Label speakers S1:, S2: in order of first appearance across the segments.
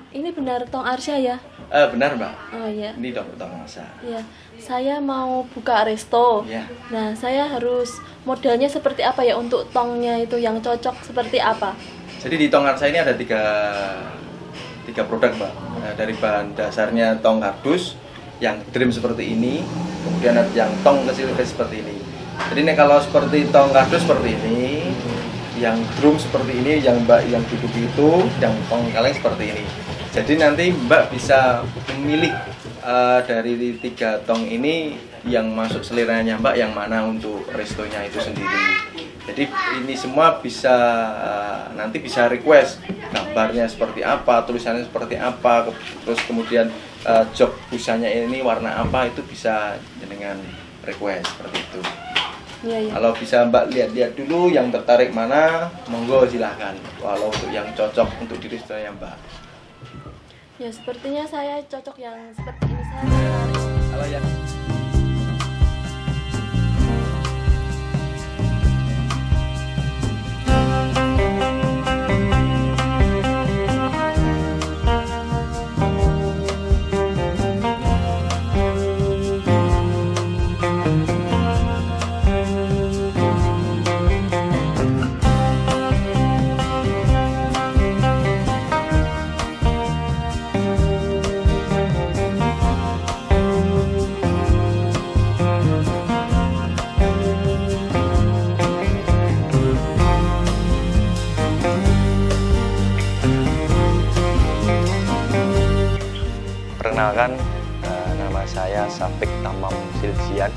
S1: Ini benar tong Arsya ya?
S2: Benar Mbak.
S1: Oh iya.
S2: Ini tong Arsya.
S1: Iya. Saya mau buka resto.
S2: Iya.
S1: Nah, saya harus modalnya seperti apa ya untuk tongnya itu yang cocok seperti apa?
S2: Jadi di tong Arsya ini ada tiga produk Mbak. Dari bahan dasarnya tong kardus yang drum seperti ini, kemudian ada yang tong kecil-kecil seperti ini. Jadi ini kalau seperti tong kardus seperti ini, yang drum seperti ini, yang Mbak yang duduk itu, yang tong kaleng seperti ini. Jadi nanti Mbak bisa memilih dari tiga tong ini yang masuk seleranya Mbak yang mana untuk restonya itu sendiri. Jadi ini semua bisa nanti bisa request gambarnya seperti apa, tulisannya seperti apa, terus kemudian jok busanya ini warna apa, itu bisa dengan request seperti itu.
S1: Iya, iya.
S2: Kalau bisa Mbak lihat-lihat dulu yang tertarik mana, monggo silahkan. Walau untuk yang cocok untuk diri saya Mbak.
S1: Ya, sepertinya saya cocok yang seperti ini saja.
S2: Kalau yang
S3: perkenalkan, nama saya Safik Tamam Siljian.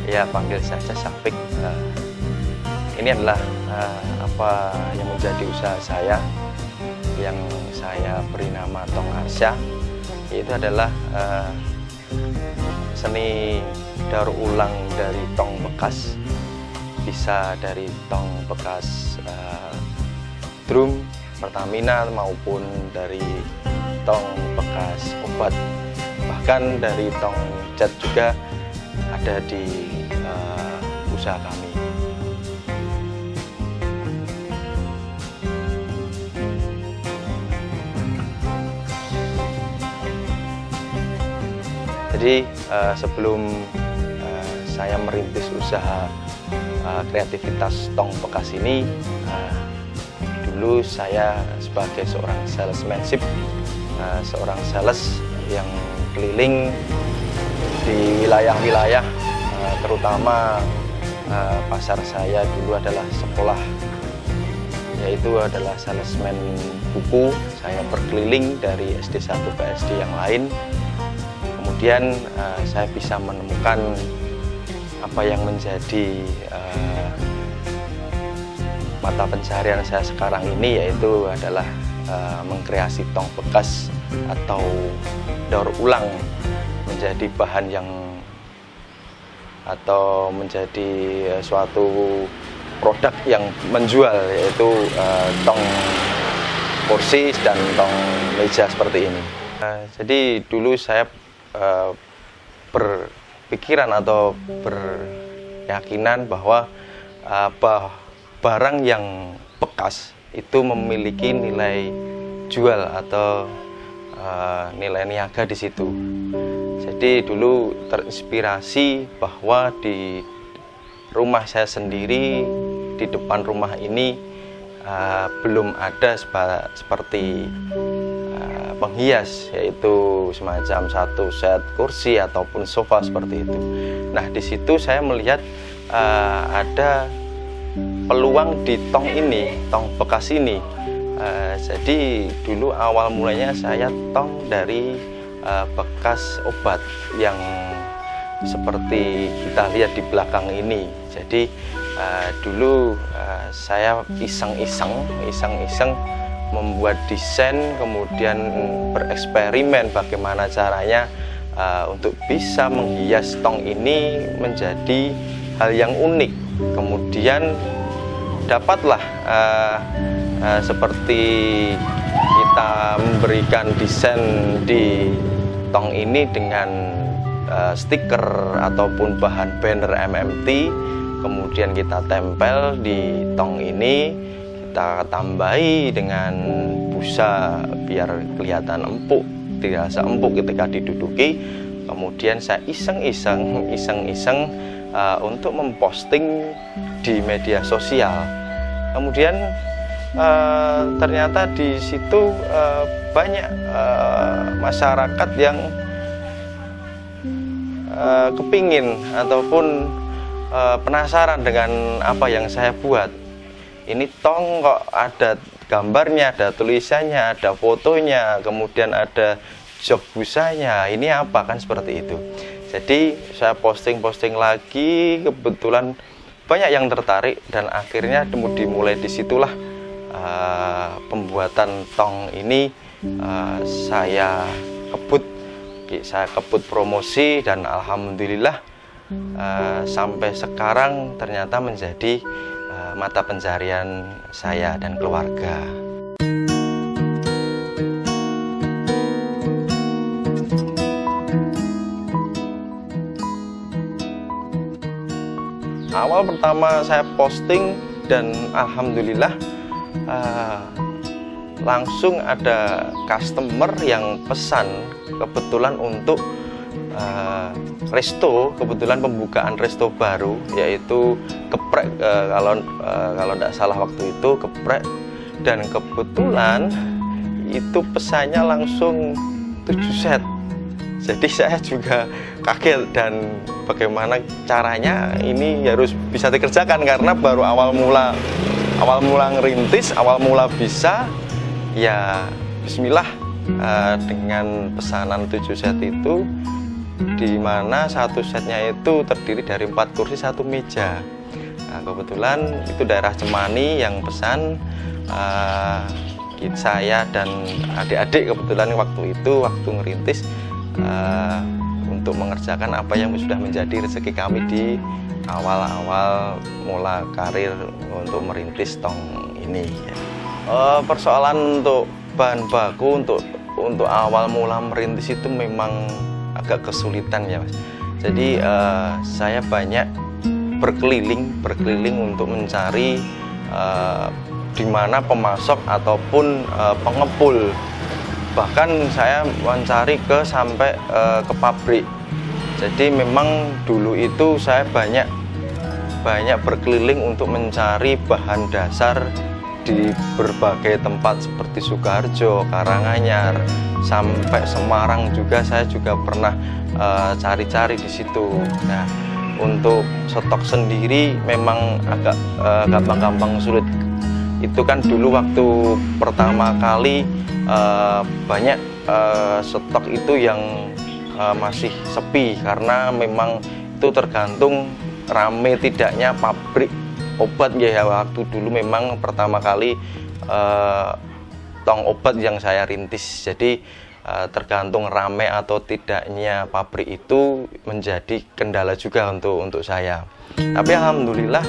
S3: Ya, panggil saja Safik. Ini adalah apa yang menjadi usaha saya, yang saya beri nama Tong Arsya. Itu adalah seni daur ulang dari tong bekas, bisa dari tong bekas drum Pertamina maupun dari tong bekas obat, bahkan dari tong cat juga ada di usaha kami. Jadi sebelum saya merintis usaha kreativitas tong bekas ini, dulu saya sebagai seorang salesmanship, seorang sales yang keliling di wilayah-wilayah, terutama pasar saya dulu adalah sekolah, yaitu adalah salesman buku. Saya berkeliling dari SD 1 ke SD yang lain. Kemudian saya bisa menemukan apa yang menjadi mata pencaharian saya sekarang ini, yaitu adalah mengkreasi tong bekas atau daur ulang menjadi bahan yang atau menjadi suatu produk yang menjual, yaitu tong kursi dan tong meja seperti ini. Jadi dulu saya berpikiran atau berkeyakinan bahwa barang yang bekas itu memiliki nilai jual atau nilai niaga di situ. Jadi dulu terinspirasi bahwa di rumah saya sendiri, di depan rumah ini belum ada seperti penghias, yaitu semacam satu set kursi ataupun sofa seperti itu. Nah, di situ saya melihat ada peluang di tong ini, tong bekas ini. Jadi dulu awal mulanya saya tong dari bekas obat yang seperti kita lihat di belakang ini. Jadi dulu saya iseng-iseng membuat desain, kemudian bereksperimen bagaimana caranya untuk bisa menghias tong ini menjadi hal yang unik. Kemudian dapatlah seperti kita memberikan desain di tong ini dengan stiker ataupun bahan banner MMT, kemudian kita tempel di tong ini, kita tambahi dengan busa biar kelihatan empuk, tidak rasa empuk ketika diduduki. Kemudian saya iseng-iseng untuk memposting di media sosial. Kemudian ternyata di situ banyak masyarakat yang kepingin ataupun penasaran dengan apa yang saya buat. Ini tong kok ada gambarnya, ada tulisannya, ada fotonya, kemudian ada jok busanya. Ini apa, kan seperti itu. Jadi saya posting lagi, kebetulan banyak yang tertarik dan akhirnya dimulai disitulah pembuatan tong ini saya kebut promosi, dan alhamdulillah sampai sekarang ternyata menjadi mata pencarian saya dan keluarga. Awal pertama saya posting dan alhamdulillah langsung ada customer yang pesan, kebetulan untuk resto, kebetulan pembukaan resto baru, yaitu geprek, kalau tidak salah waktu itu geprek, dan kebetulan itu pesannya langsung 7 set. Jadi saya juga kaget, dan bagaimana caranya ini harus bisa dikerjakan karena baru awal mula ngerintis, awal mula bisa ya bismillah, dengan pesanan 7 set itu, di mana satu setnya itu terdiri dari 4 kursi 1 meja. Nah, kebetulan itu daerah Cemani yang pesan. Saya dan adik-adik kebetulan waktu ngerintis untuk mengerjakan apa yang sudah menjadi rezeki kami di awal-awal mula karir untuk merintis tong ini. Persoalan untuk bahan baku untuk awal mula merintis itu memang agak kesulitan ya, Mas. Jadi saya banyak berkeliling untuk mencari di mana pemasok ataupun pengepul. Bahkan saya mencari sampai ke pabrik. Jadi memang dulu itu saya banyak berkeliling untuk mencari bahan dasar di berbagai tempat seperti Sukoharjo, Karanganyar, sampai Semarang juga saya juga pernah cari-cari di situ. Nah, untuk stok sendiri memang agak gampang-gampang sulit. Itu kan dulu waktu pertama kali banyak stok itu yang masih sepi, karena memang itu tergantung rame tidaknya pabrik obat ya. Waktu dulu memang pertama kali tong obat yang saya rintis, jadi tergantung rame atau tidaknya pabrik itu menjadi kendala juga untuk saya. Tapi alhamdulillah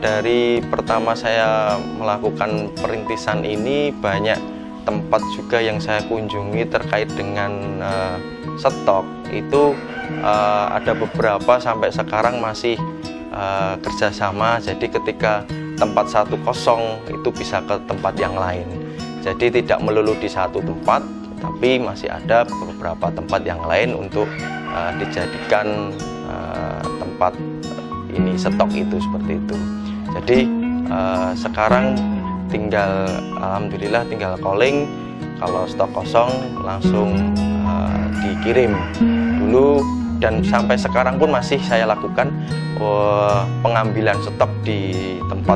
S3: dari pertama saya melakukan perintisan ini, banyak tempat juga yang saya kunjungi terkait dengan stok itu. Ada beberapa sampai sekarang masih kerjasama, jadi ketika tempat satu kosong itu bisa ke tempat yang lain. Jadi tidak melulu di satu tempat, tapi masih ada beberapa tempat yang lain untuk dijadikan tempat ini stok itu, seperti itu. Jadi sekarang alhamdulillah tinggal calling, kalau stok kosong langsung dikirim dulu. Dan sampai sekarang pun masih saya lakukan pengambilan stok di tempat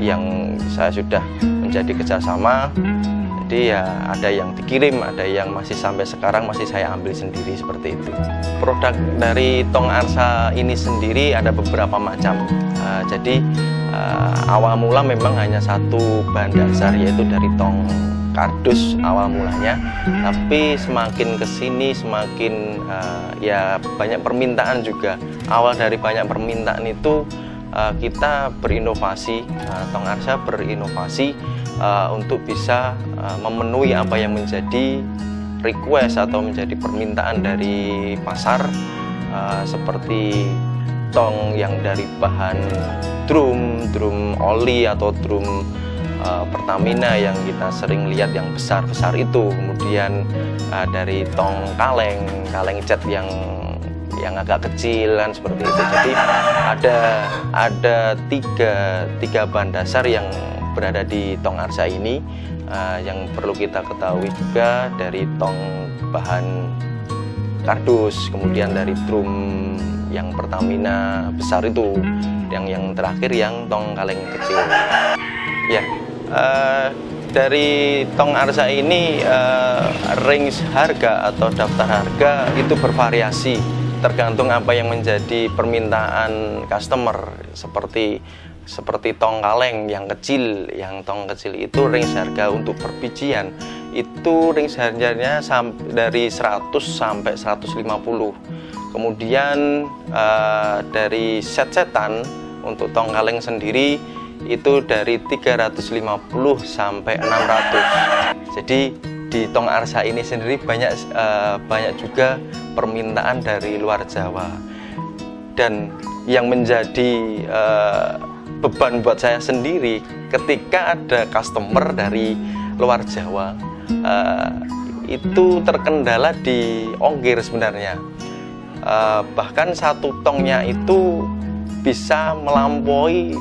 S3: yang saya sudah menjadi kerjasama. Jadi ya ada yang dikirim, ada yang masih sampai sekarang masih saya ambil sendiri, seperti itu. Produk dari tong arsa ini sendiri ada beberapa macam. Jadi awal mula memang hanya satu bahan dasar, yaitu dari tong kardus awal mulanya. Tapi semakin kesini semakin ya banyak permintaan juga. Awal dari banyak permintaan itu kita berinovasi, tong arsa berinovasi untuk bisa memenuhi apa yang menjadi request atau menjadi permintaan dari pasar, seperti tong yang dari bahan drum oli atau drum Pertamina yang kita sering lihat yang besar-besar itu, kemudian dari tong kaleng cat yang agak kecil kan seperti itu. Jadi ada tiga bahan dasar yang berada di tong arsa ini. Yang perlu kita ketahui juga dari tong bahan kardus, kemudian dari drum yang Pertamina besar itu, yang terakhir yang tong kaleng kecil. Ya, dari tong arsa ini range harga atau daftar harga itu bervariasi tergantung apa yang menjadi permintaan customer. Seperti tong kaleng yang kecil, tong kecil itu range harga untuk perbijian itu range harganya dari 100 sampai 150. Kemudian dari set-setan untuk tong kaleng sendiri itu dari 350 sampai 600. Jadi di tong arsa ini sendiri banyak juga permintaan dari luar Jawa. Dan yang menjadi beban buat saya sendiri ketika ada customer dari luar Jawa, itu terkendala di ongkir sebenarnya. Bahkan satu tongnya itu bisa melampaui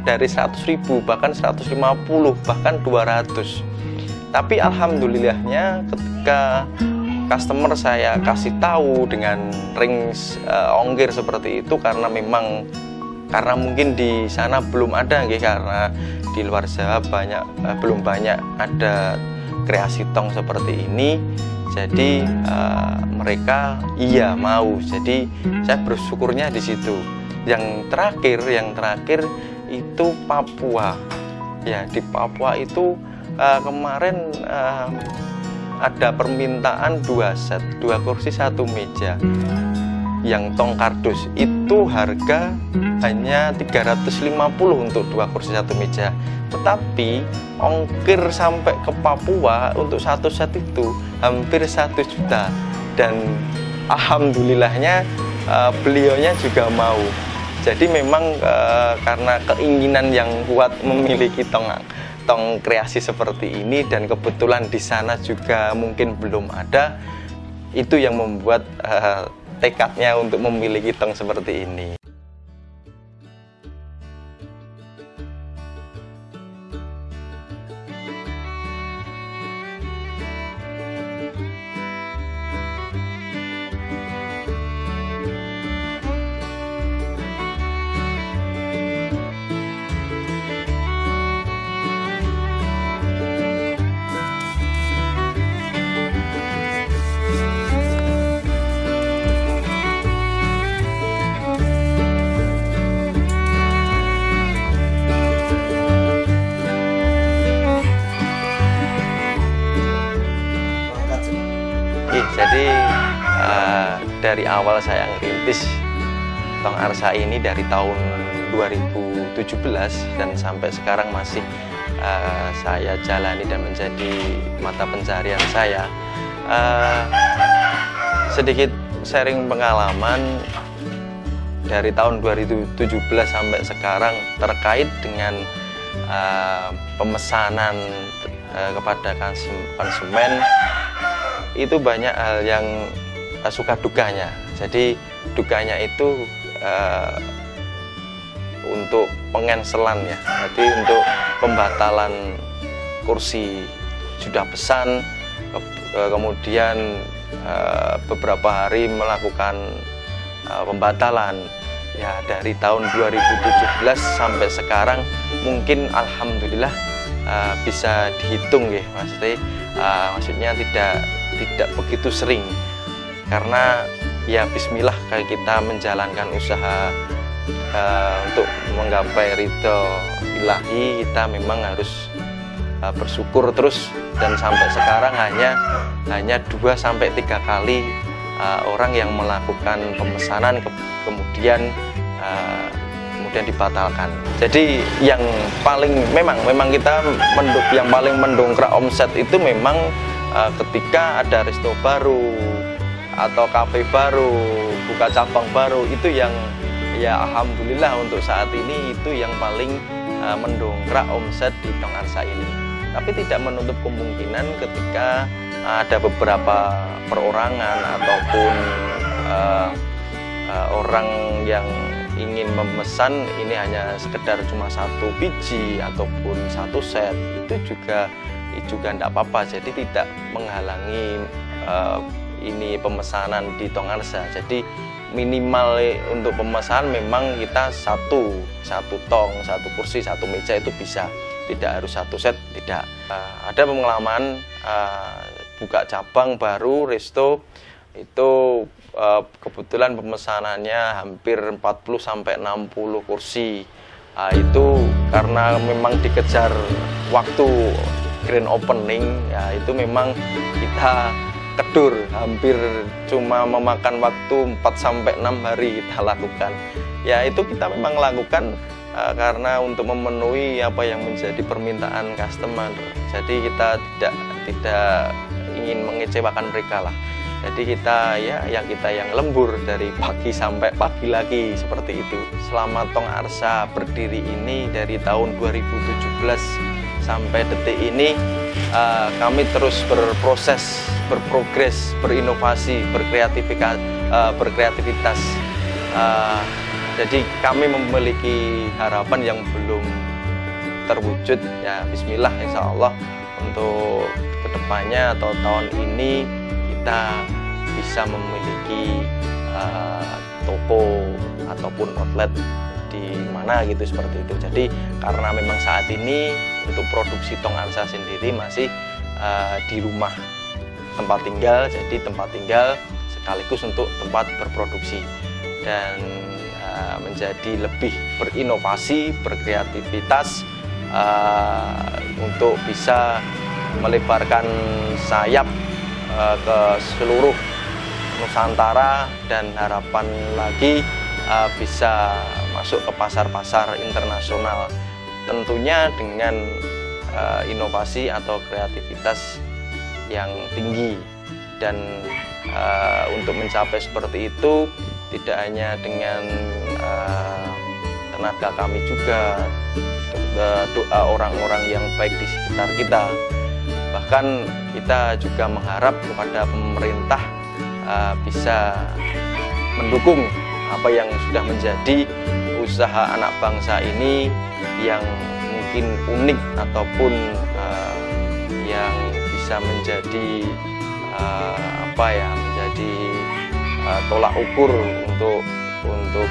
S3: dari 100.000, bahkan 150, bahkan 200. Tapi alhamdulillahnya ketika customer saya kasih tahu dengan range ongkir seperti itu, karena mungkin di sana belum ada, karena di luar Jawa belum banyak ada kreasi tong seperti ini. Jadi mereka mau. Jadi saya bersyukurnya di situ. Yang terakhir itu Papua. Ya, di Papua itu kemarin ada permintaan 2 set, 2 kursi 1 meja yang tong kardus. Itu harga hanya 350 untuk 2 kursi 1 meja. Tetapi ongkir sampai ke Papua untuk 1 set itu hampir 1 juta. Dan alhamdulillahnya beliaunya juga mau. Jadi memang karena keinginan yang kuat memiliki tong kreasi seperti ini, dan kebetulan di sana juga mungkin belum ada, itu yang membuat tekadnya untuk memiliki tong seperti ini. Jadi dari awal saya ngerintis tong arsa ini dari tahun 2017 dan sampai sekarang masih saya jalani dan menjadi mata pencarian saya. Sedikit sharing pengalaman dari tahun 2017 sampai sekarang terkait dengan pemesanan kepada konsumen. Itu banyak hal yang suka dukanya. Jadi dukanya itu untuk pengenselan ya. Jadi untuk pembatalan kursi sudah pesan, kemudian beberapa hari melakukan pembatalan. Ya, dari tahun 2017 sampai sekarang mungkin alhamdulillah bisa dihitung ya, maksudnya tidak begitu sering, karena ya bismillah kayak kita menjalankan usaha untuk menggapai ridho ilahi, kita memang harus bersyukur terus. Dan sampai sekarang hanya 2-3 kali orang yang melakukan pemesanan kemudian dibatalkan. Jadi yang paling memang kita yang paling mendongkrak omset itu memang ketika ada resto baru atau kafe baru, buka cabang baru, itu yang ya alhamdulillah untuk saat ini itu yang paling mendongkrak omset di Tong Arsa ini. Tapi tidak menutup kemungkinan ketika ada beberapa perorangan ataupun orang yang ingin memesan ini hanya sekedar cuma 1 biji ataupun 1 set, itu juga tidak apa-apa. Jadi tidak menghalangi ini pemesanan di Tong Arsa. Jadi minimal untuk pemesanan memang kita satu tong, 1 kursi, 1 meja itu bisa, tidak harus 1 set, tidak. Ada pengalaman buka cabang baru resto itu kebetulan pemesanannya hampir 40-60 kursi. Itu karena memang dikejar waktu grand opening, ya itu memang kita kedur, hampir cuma memakan waktu 4-6 hari kita lakukan. Ya itu kita memang lakukan karena untuk memenuhi apa yang menjadi permintaan customer. Jadi kita tidak ingin mengecewakan mereka lah. Jadi kita yang lembur dari pagi sampai pagi lagi seperti itu. Selama Tong Arsa berdiri ini dari tahun 2017 sampai detik ini kami terus berproses, berprogres, berinovasi, berkreativitas. Jadi kami memiliki harapan yang belum terwujud, ya Bismillah insya Allah untuk kedepannya atau tahun ini kita bisa memiliki toko ataupun outlet di mana gitu, seperti itu. Jadi karena memang saat ini untuk produksi Tong Arsa sendiri masih di rumah tempat tinggal, jadi tempat tinggal sekaligus untuk tempat berproduksi dan menjadi lebih berinovasi, berkreativitas untuk bisa melebarkan sayap ke seluruh Nusantara dan harapan lagi bisa masuk ke pasar-pasar internasional, tentunya dengan inovasi atau kreativitas yang tinggi. Dan untuk mencapai seperti itu tidak hanya dengan tenaga kami juga, doa orang-orang yang baik di sekitar kita. Bahkan kita juga mengharap kepada pemerintah bisa mendukung apa yang sudah menjadi usaha anak bangsa ini yang mungkin unik ataupun yang bisa menjadi menjadi tolak ukur untuk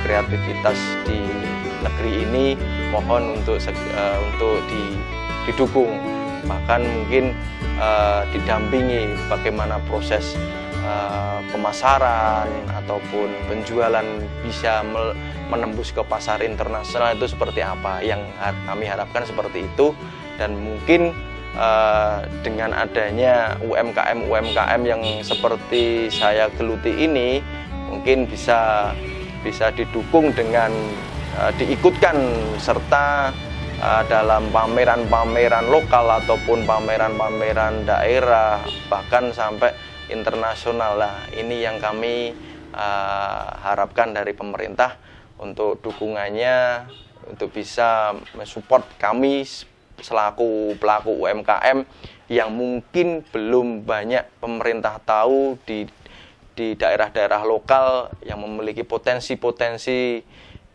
S3: kreativitas di negeri ini. Mohon untuk didukung, bahkan mungkin didampingi bagaimana proses pemasaran ataupun penjualan bisa menembus ke pasar internasional itu seperti apa, yang kami harapkan seperti itu. Dan mungkin dengan adanya UMKM yang seperti saya geluti ini mungkin bisa didukung dengan diikutkan serta dalam pameran-pameran lokal ataupun pameran-pameran daerah, bahkan sampai internasional lah. Ini yang kami harapkan dari pemerintah untuk dukungannya, untuk bisa mensupport kami selaku pelaku UMKM yang mungkin belum banyak pemerintah tahu di daerah-daerah lokal yang memiliki potensi-potensi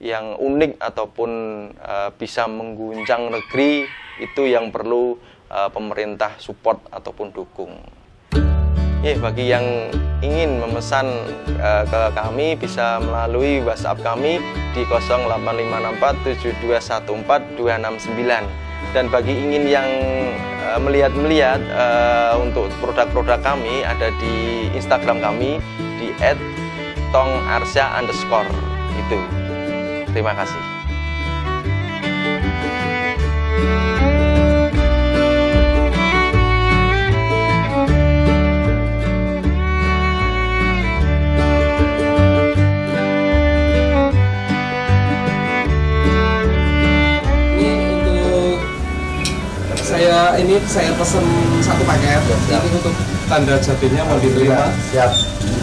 S3: yang unik ataupun bisa mengguncang negeri. Itu yang perlu pemerintah support ataupun dukung. Bagi yang ingin memesan ke kami bisa melalui WhatsApp kami di 085647214269. Dan bagi ingin yang melihat untuk produk-produk kami ada di Instagram kami di @tongarsa_. Itu. Terima kasih.
S4: Ini saya pesen 1 paket. Ini untuk tanda jadinya mau diterima.
S2: Siap,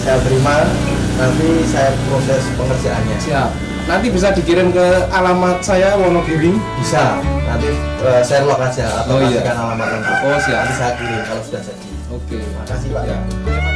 S2: saya terima. Nanti saya proses pengerjaannya.
S4: Siap. Nanti bisa dikirim ke alamat saya Wonogiri.
S2: Bisa. Nanti share log aja atau
S4: Oh, iya.
S2: kasihkan alamat lengkap.
S4: Oh, siap.
S2: Nanti saya kirim kalau sudah jadi.
S4: Oke.
S2: Makasih Pak.
S4: Ya.